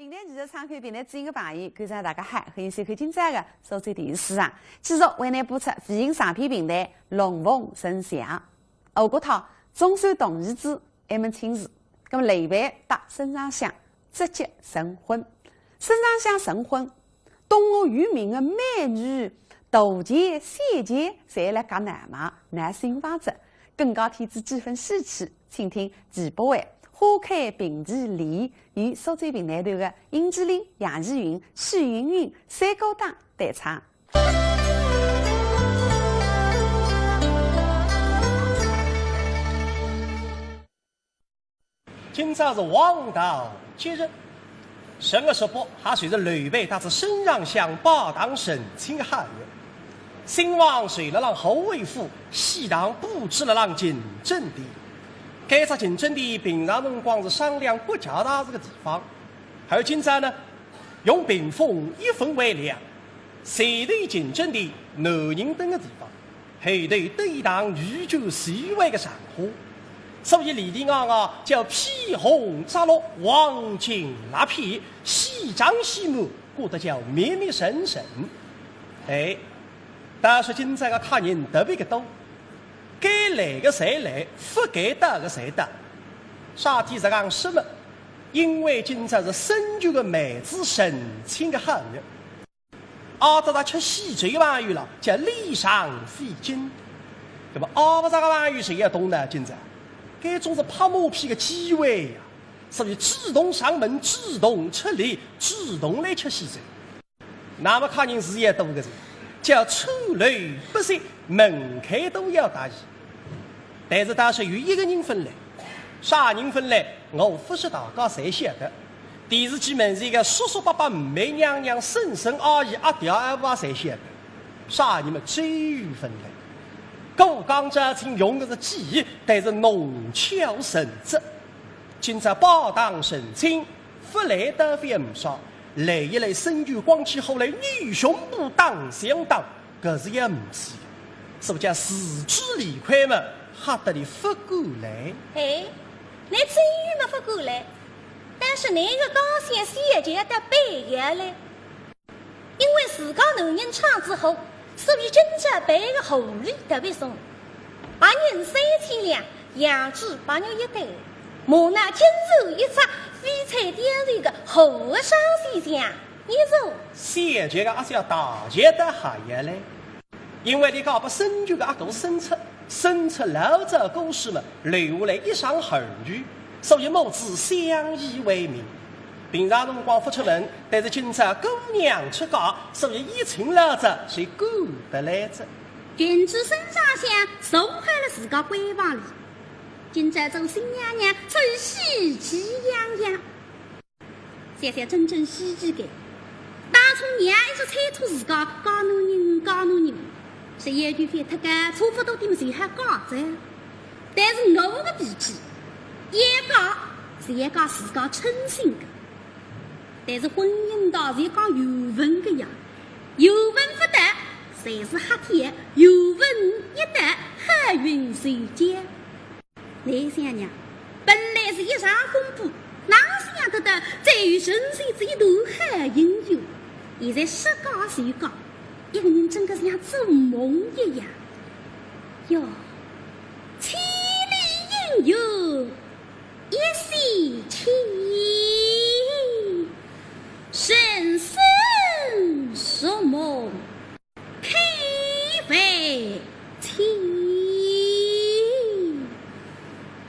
今天其实敞开平台指引的朋友，感谢大家好，欢迎收看今朝的收最电视上，继续为您播出微信上片平台龙凤生祥。欧国涛中山同义子一门亲事，那么雷白搭身上香，直接成婚。身上香成婚，东吴有名的美女杜姐、谢姐，侪来讲男嘛，男新法则，更高天子几分稀奇，请听齐博伟。花开并蒂梨与收最平台头的殷志玲、杨奇云、许云云三高档对唱。今朝是王道节日，神二十八还随着雷备搭子身上香八堂神亲的汉人，新王随了让后卫府西堂布置了让进阵地。该只进阵地平常辰光是商量国家大事的地方，而今朝呢，用屏风一分为两，前头进阵地男人等的地方，后头得一堂御酒席位的上花，所以里里外外叫披红扎绿，黄金拉片，西张西满，过得叫密密神神。哎，但是今朝的客人特别的多。该来的谁来，不该得的谁得。啥体是讲什么？因为今朝是深究的妹子神亲的汉人，阿德他吃西醉玩意了，叫礼尚费劲。那么阿不这个玩意谁也懂呢？今朝该种是拍马屁的机会呀，所以主动上门，主动出礼，主动来吃西醉。那么客人事业多个人，叫丑陋不息，门开都要大意。但是当时有一个人分来，啥人分来？我不是大家谁晓得？电视机门前个叔叔伯伯、妹娘娘、婶婶阿姨、阿爹阿爸谁晓得？啥人们最分来？狗刚这请用的是鸡，但是弄巧神职。今朝八堂神亲，不来的非不少，来一来身具光气，后来女胸部当相当，可是也不是。所以讲四肢离开嘛，吓得你不过来。哎，你真有没不过来？但是那个高兴谢节的背下来，因为自家男人唱之后，所以真正背个厚礼特别松。把人3000两，养猪把牛一袋，莫那金手一扎，飞彩点这个后上西厢，你走。谢节个还是要大节的下下来。因为你搞不深究个阿狗生出老早故事嘛，留下来一上后语，所以母子相依为命。平常辰光不出门，但是今朝姑娘出嫁，所以一群老早谁顾得来着？君子身上香，收回了自家闺房里。今朝做新娘娘，真喜气洋洋。想想真正喜气的，当初娘一直猜出自家搞男人。是有句话，他个错误到底没谁还讲着，但是我的脾气，一讲是一讲自家称心的，但是婚姻道是讲有份的呀，有份不得，才是黑天；有份一得，黑云随接。来想想，本来是一场风波，哪想得到再有神仙这一段黑姻缘，现在说讲就讲。一个人真的是像做梦一样哟，千里姻缘一夕情，深深说梦开为情，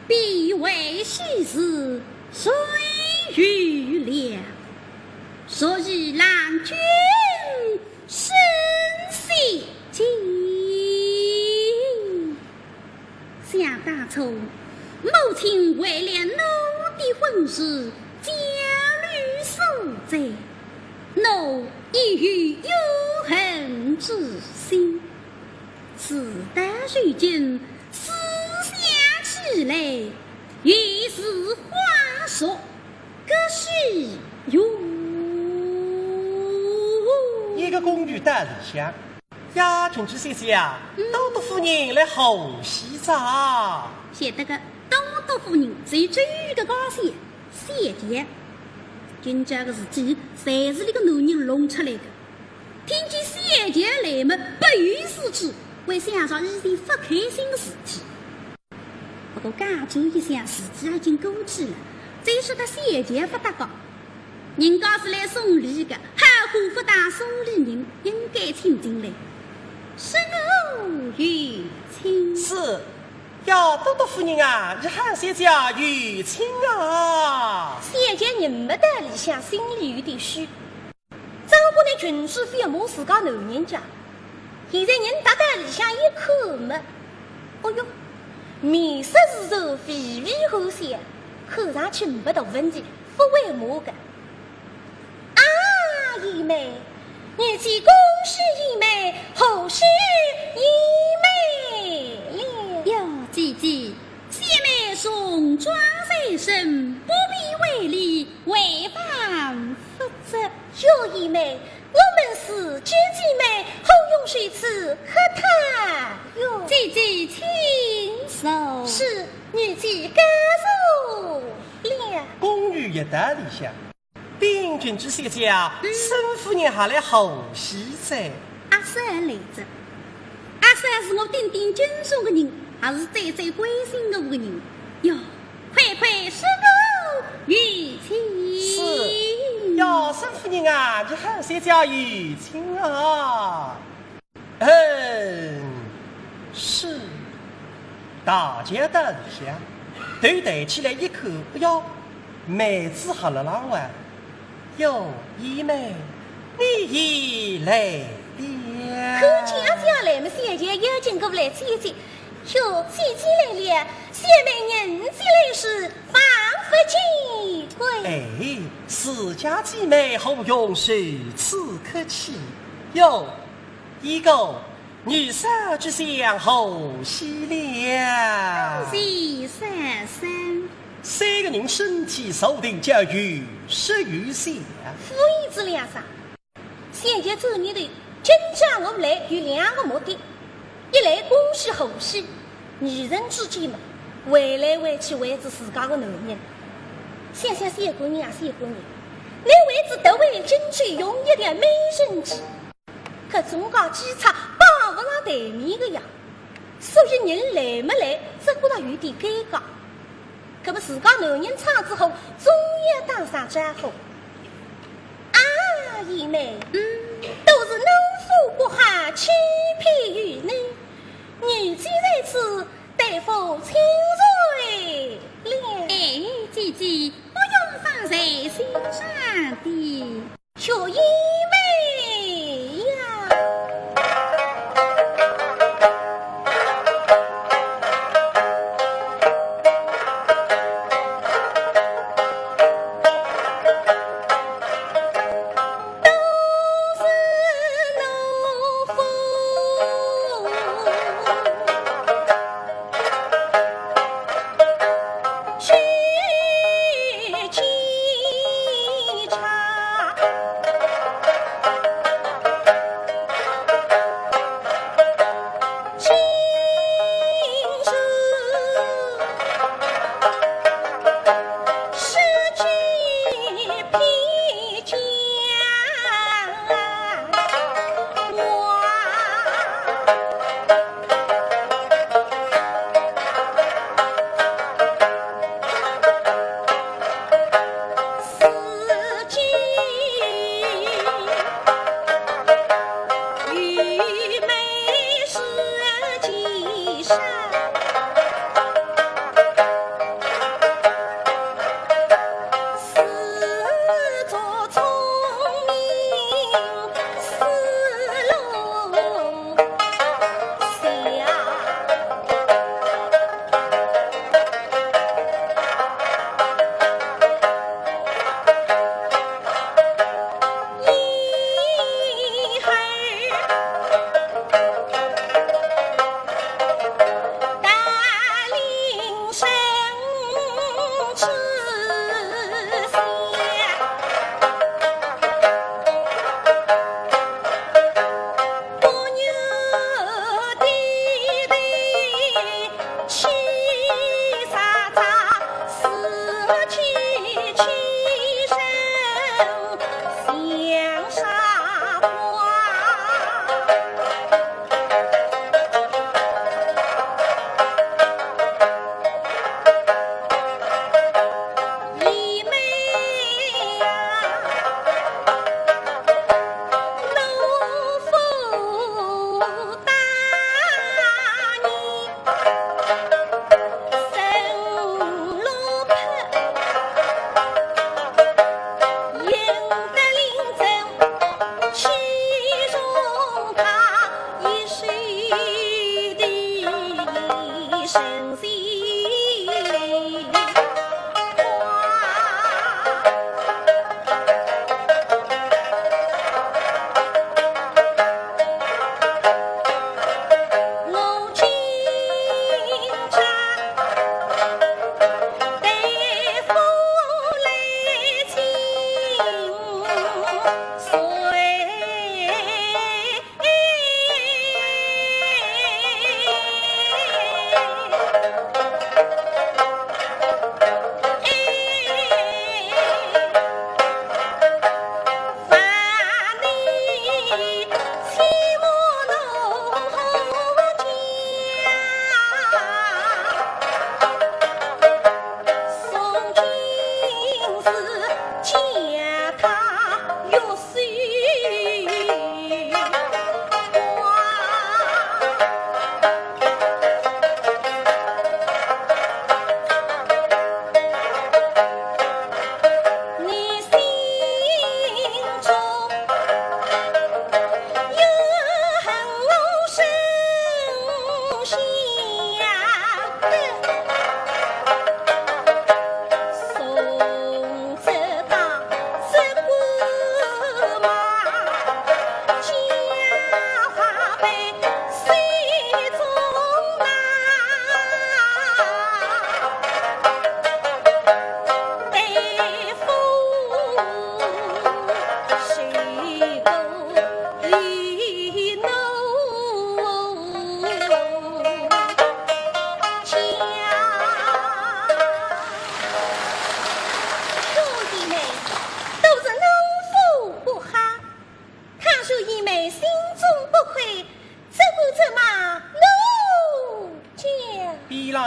必为西施谁与了？所以郎君深系情。想当初，母亲为了我的婚事，焦虑所在，我亦有忧恨之心。事到如今，思想起来，于是话说，可是一个公寓大理想，呀，君主先生呀，多多夫人来后洗澡。晓得个多多夫人最追的高兴谢节，今朝个事体，侪是那个男人弄出来的。听见先前来么，不予思之，为想着以前不开心的事体。不过家久一想，时机已经过去了，再说他先前不搭讲，人家是来送礼的，好过不打送礼人，应该请进来。是我与亲是。要多多夫人啊，日汉先家与亲啊！先前人没得理想，心里有点虚。张伯那群主非要摸自家男人家，现在人达到理想一口没。哦哟，面色是柔，微微好些，看上去没大问题，不为么个。啊，姨妹，女婿恭喜姨妹，后事姨妹了。哟，姐姐，姐妹送庄在身，不必为礼，违反法则。哟，姨妹，我们是知己妹，后用水次喝汤哟。姐姐请受。是女婿甘受了。公寓一大理想，病君之先家，沈夫人还来后喜噻。阿三来着，阿三是我顶顶敬重的人，还是最最关心的个人。哟，快快是我与亲。是，要沈夫人啊，日汉先家与亲啊。是。大家的理想，对待起来一口哟，妹子好了浪玩。哟，姨妹，你已来了。可见家来么？先前有经过来姐姐，哟，姐姐来了，姐妹人家来时，仿佛几回。哎，自家姐妹好用受此客气。哟，一个。女色之相后喜了，喜三三，三个人身体受定叫与食与相。夫妻之两上，先前走你的，今朝我们来有两个目的：一来恭喜后喜，女人之间嘛，回来回去为着自家的男人。想想三个人啊，三个人，你为着得为争取容易点美人计。可总讲机场帮不上台面的呀，所以人来没来，只觉得有点尴尬。可不自家男人唱之后，终于当上丈夫。啊，姨妹，都是农夫不下，欺骗于你，女婿在此，对付亲罪了。哎，姐姐，不用放在心上的。小姨妹呀。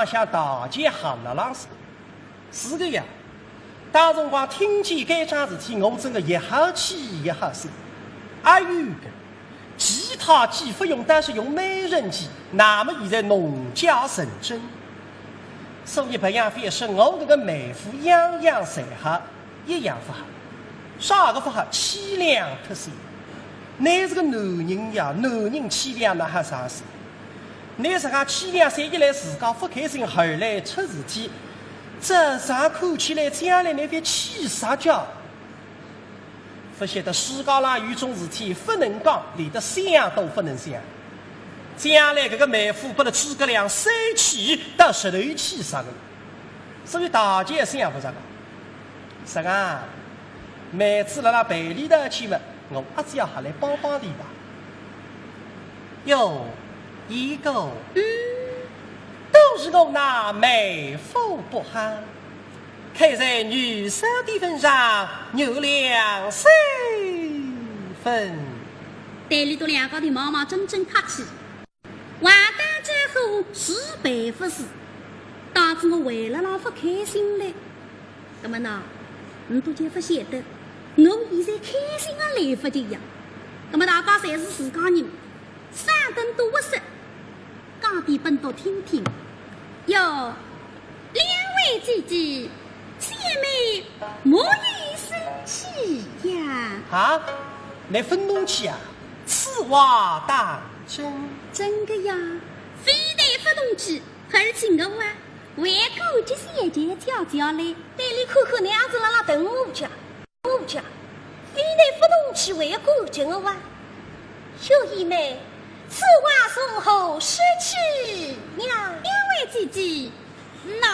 向大街喊了浪是。是个呀，当辰光听见该桩事体，我真的一哈气一哈手。阿有个，其他几不用，但是用美人计，那么现在农家成真。所以白样非是我这个妹夫样样侪哈，一样不哈，啥个不哈？凄凉特些。你是个男人呀，男人凄凉那还啥事？你是讲凄凉三一来自家不开心，后来出事体，这啥看起来将来那边气啥叫？不晓得世界上有种事体不能讲，连得想都不能想。将来这个妹夫把他诸葛亮生气到石头气啥个，所以大家想不着个。是啊，每次来陪里头去嘛，我阿子要下来帮帮你吧。有一个，都是我那妹夫不好，看在女生的份上，有2、3分。队里头两个的妈妈真正客气。完蛋之后是白不是，导致我为了老不开心嘞。那么呢，你都就不晓得，我现在开心的来不及呀。那么大家侪是自家人，三顿都不识，讲点本都听听。哟，两位姐姐，姐妹莫以生气呀。啊，你愤怒气啊？此话当真？真的呀，非得不动气，而且我啊，为顾及姐姐叫叫嘞，对你看看那样子啦啦等我家，非得不动气为顾及我啊，小姨妹，此话从后失去娘。两位姐姐，喏。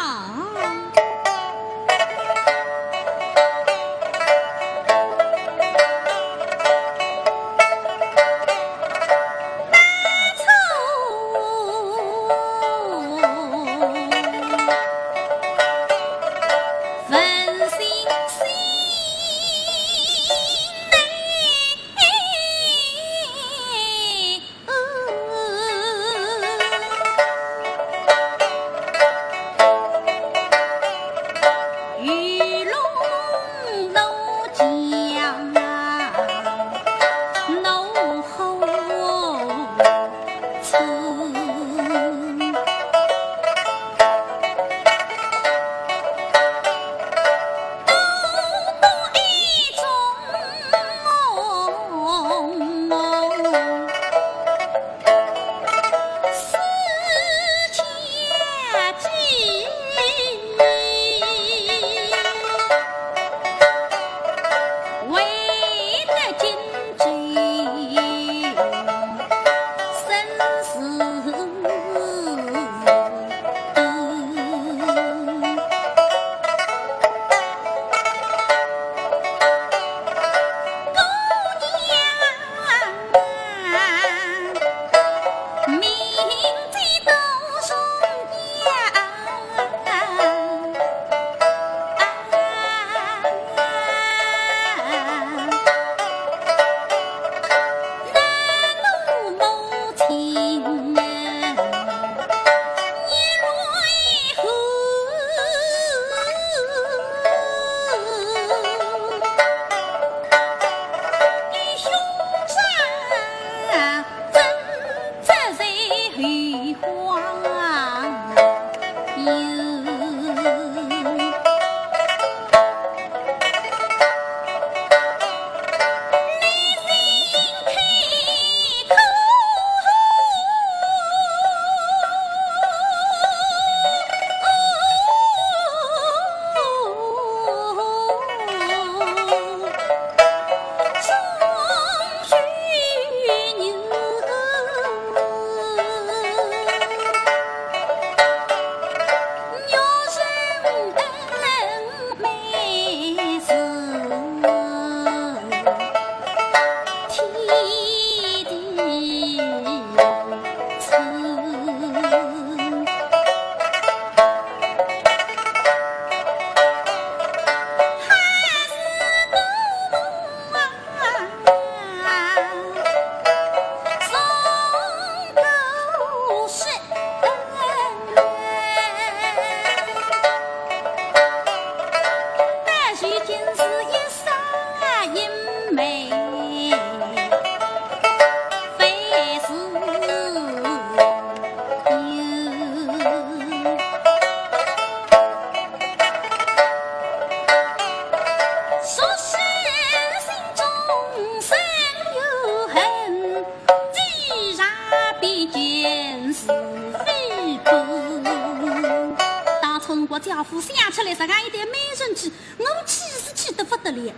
家父想出来这样一对美人计，我气是气得不得了。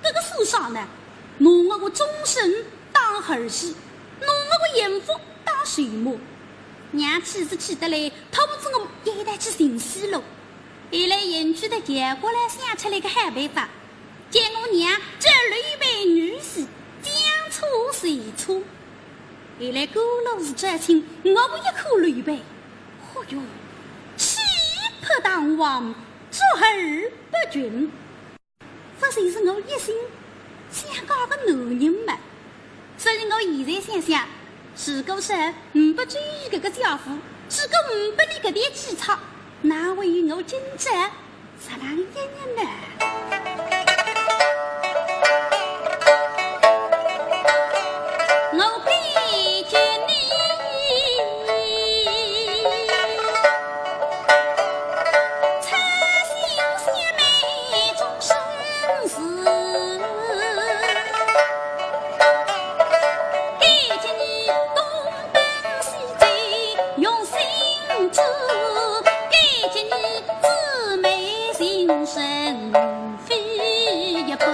这个世上呢，拿我个终身当儿媳，拿我个严父当随母，娘气是气得来，他不知我也得去寻死路。后来邻居的结果来想出来个好办法，叫我娘这吕备女婿将错随错。后来过路是这情，我不一口吕备，哦哟，气魄当王，做儿不君。这才是我一心想搞个男人嘛。所以我现在想想，如果是不追这个家父，如果不理这点基草，哪会有我今朝这样一日呢？我陪着你，擦心血眉终生死，给着你东奔西追用心知，给着你姊妹情深非一般。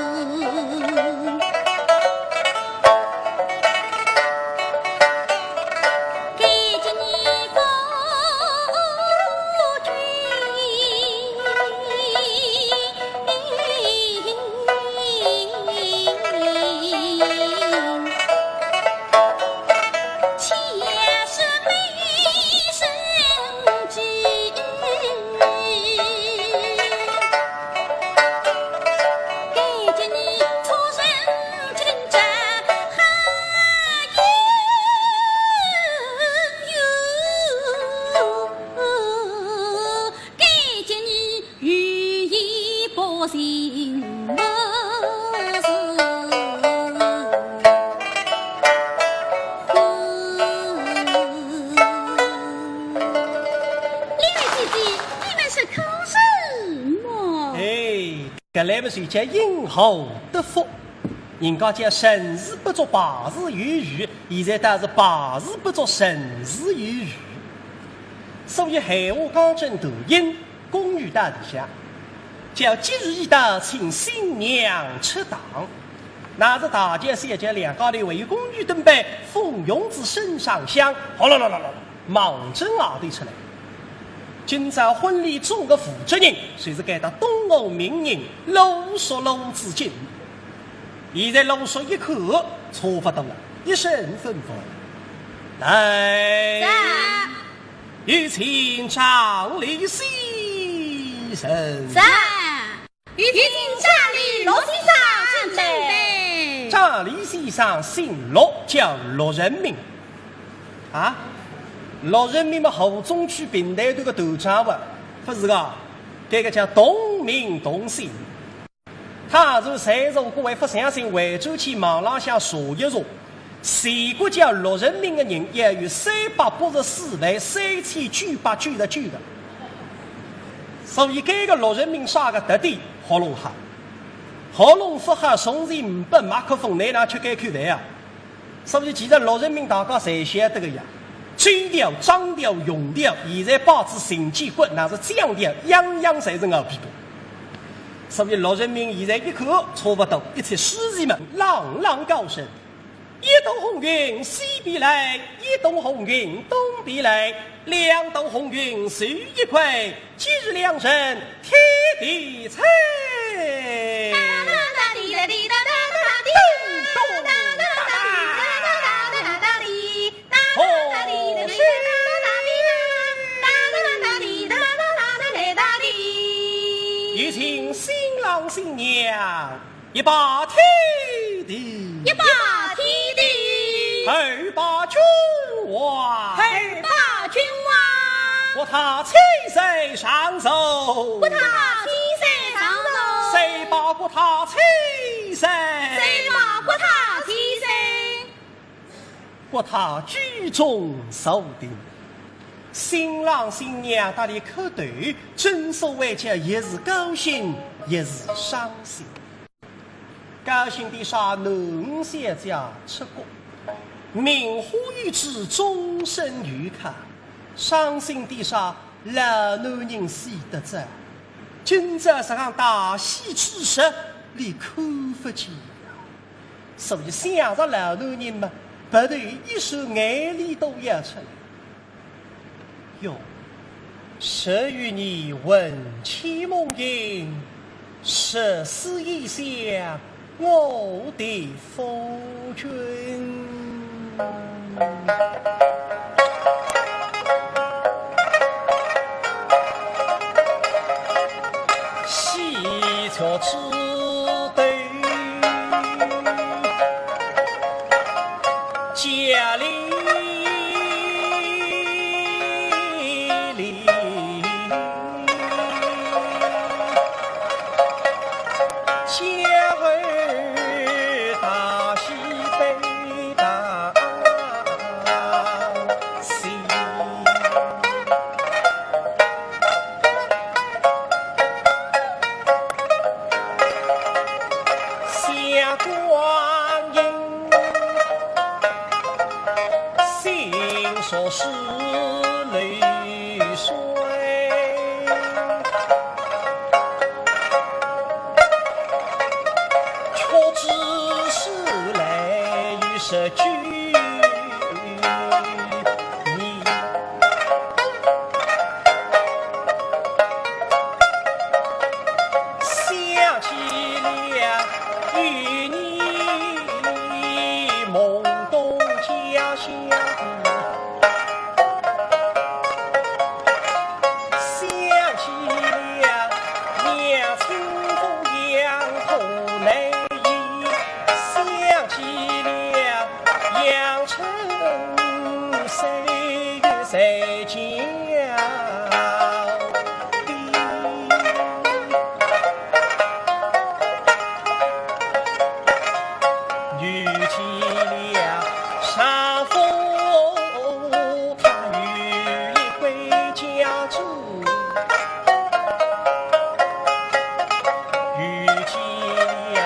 来不是叫因祸得福，人家讲成事不做败事有余，现在倒是败事不做成事有余。所以闲话讲真大音，公寓大地下，叫吉日一到，请新娘出堂。那是大街小街两家里为公寓登拜，蜂拥子身上香，好了，忙着熬得出来。今朝婚礼做个负责人，谁是该到东欧名人搂说搂之境。现在搂说一刻，错不动了，一声吩咐：来，有请张李先生。在，有请张李罗先生准备。张李先生姓罗，叫罗人民。啊？罗人民嘛，后中区平台这个头家吧，不是个，这个叫同名同姓。他如谁从各位不相信，回州去网浪向查一查，谁个叫罗人民的人也有384位3999的。所以这个罗人民啥个特点，喉咙哈，喉咙不哈，从前500麦克风内那去该口饭啊。所以其实罗人民大家侪晓得个呀。追调、张调、用调，现在报纸神机骨那是降调，样样侪是牛皮布。所以老人民现在一口差不多，一切诗人们朗朗高声：一斗红云西边来，一斗红云东边来，两斗红云谁一块？今日两人天地菜。有请新郎新娘一把天地，一把天地，二把君王，二把君王，我他七岁上手，我他七岁上手，谁把过他七岁，谁把过他七岁，过他居中守定。新郎新娘打里口头，正所谓叫一时高兴，一时伤心。高兴的啥能小家出国，名花有主，终身愉快；伤心的啥老男人死得早，今朝是让大喜之时，连口不见了。所以想着老男人嘛，不但一手眼泪都要出来。哟，谁与你闻其梦萦，十思一想我的夫君。喜鹊枝头家里说是泪水，却只是泪与诗句。你想起了与你梦东家乡。谁家遇见了山峰，他与你回家住，遇见了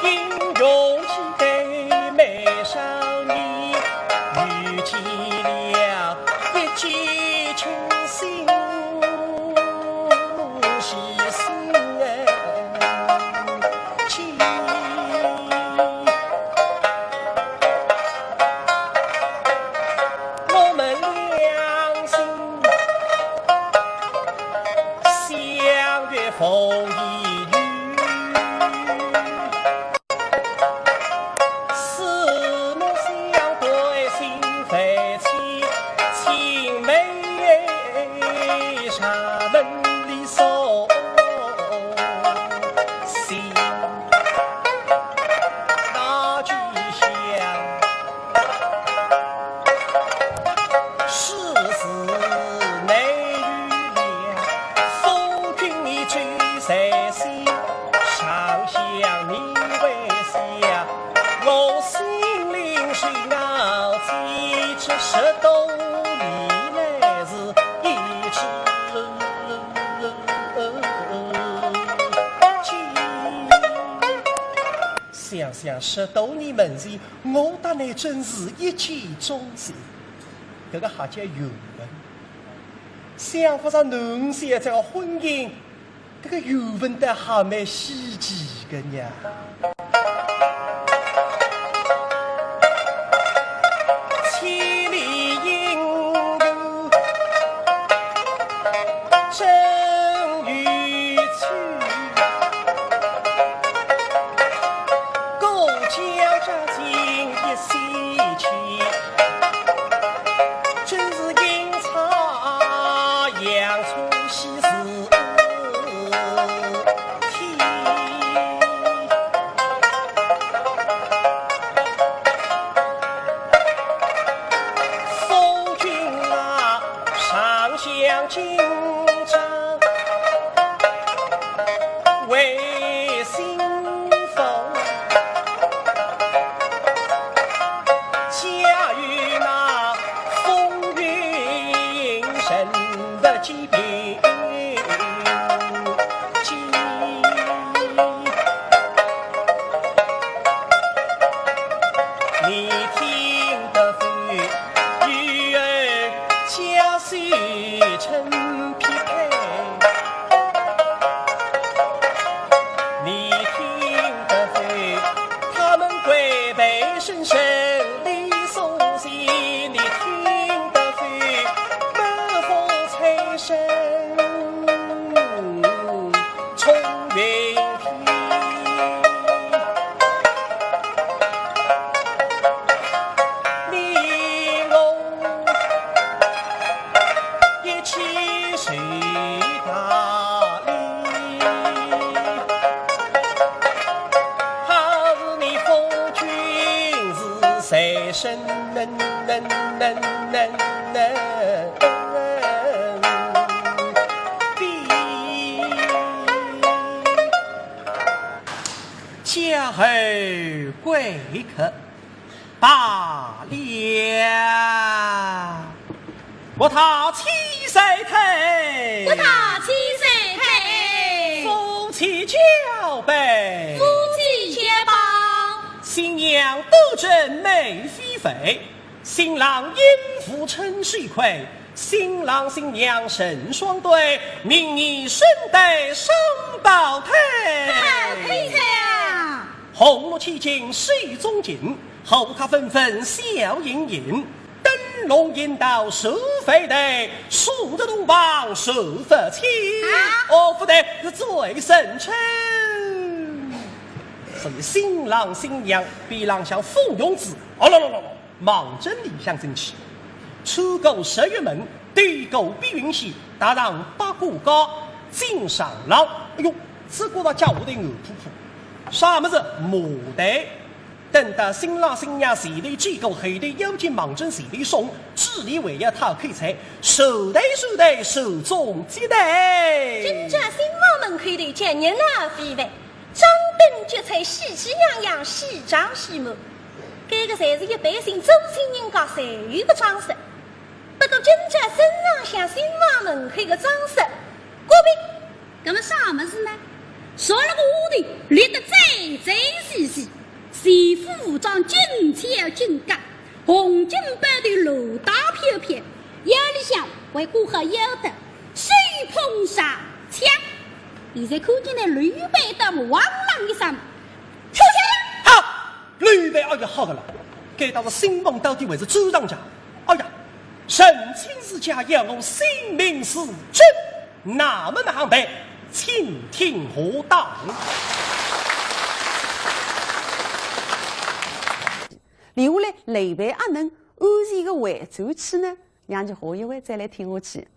英勇气的美少女，遇见了激情心是心情，我们两心相约风一缕，四目相对心飞起，青梅沙门里手心那句香，世事内与良，夫君你追谁心？常想你微笑，我心灵水熬几尺石头里来是一尺想想石头里门前，我当然真是一见钟情。这个还叫缘分，想不上侬现在的婚姻，这个缘分的还蛮稀奇的呢。千里姻缘真与趣，勾交扎进一西去，真是阴差阳错喜事天。身家后贵客罢了，我讨七岁退，我讨七岁退，夫妻交杯，夫妻结帮，新娘不准美妃妃，新郎因父称水亏，新郎新娘成双对，明年顺带双胞胎。好配菜啊！红烛旗景水中景，后卡纷纷笑盈盈。灯笼引导收费的，数着东方数得清。我不得最深沉。所以新郎新娘必郎相蜂拥子，忙着理想争气。出沟10月门，对沟碧云溪，大让八股高，金上郎。哎呦，这个到家务的牛扑扑。啥么子牡丹？等到新郎新娘前头几个后头有进忙针前头送，智力为要讨口菜，手对手中接待。今朝新郎门口头见热闹非凡，张灯结彩，喜气洋洋，喜张喜目。这个才是一般性周亲人家才有的装饰。不过今朝身上像新郎门口的装饰，各位，那么啥么子呢？说了个屋里立得贼兮兮，西服武装军俏军干，红军包的路大飘飘，有里想为顾客有的水碰上枪。现在看见那吕备的汪啷一声，出去！好，吕备好的了，这倒是新闻到底为是周长家。哎呀，神亲之家要我性命是真，那么难办，请听何当？另外呢，雷备阿能安全的回转去呢，让就何一位再来听下去。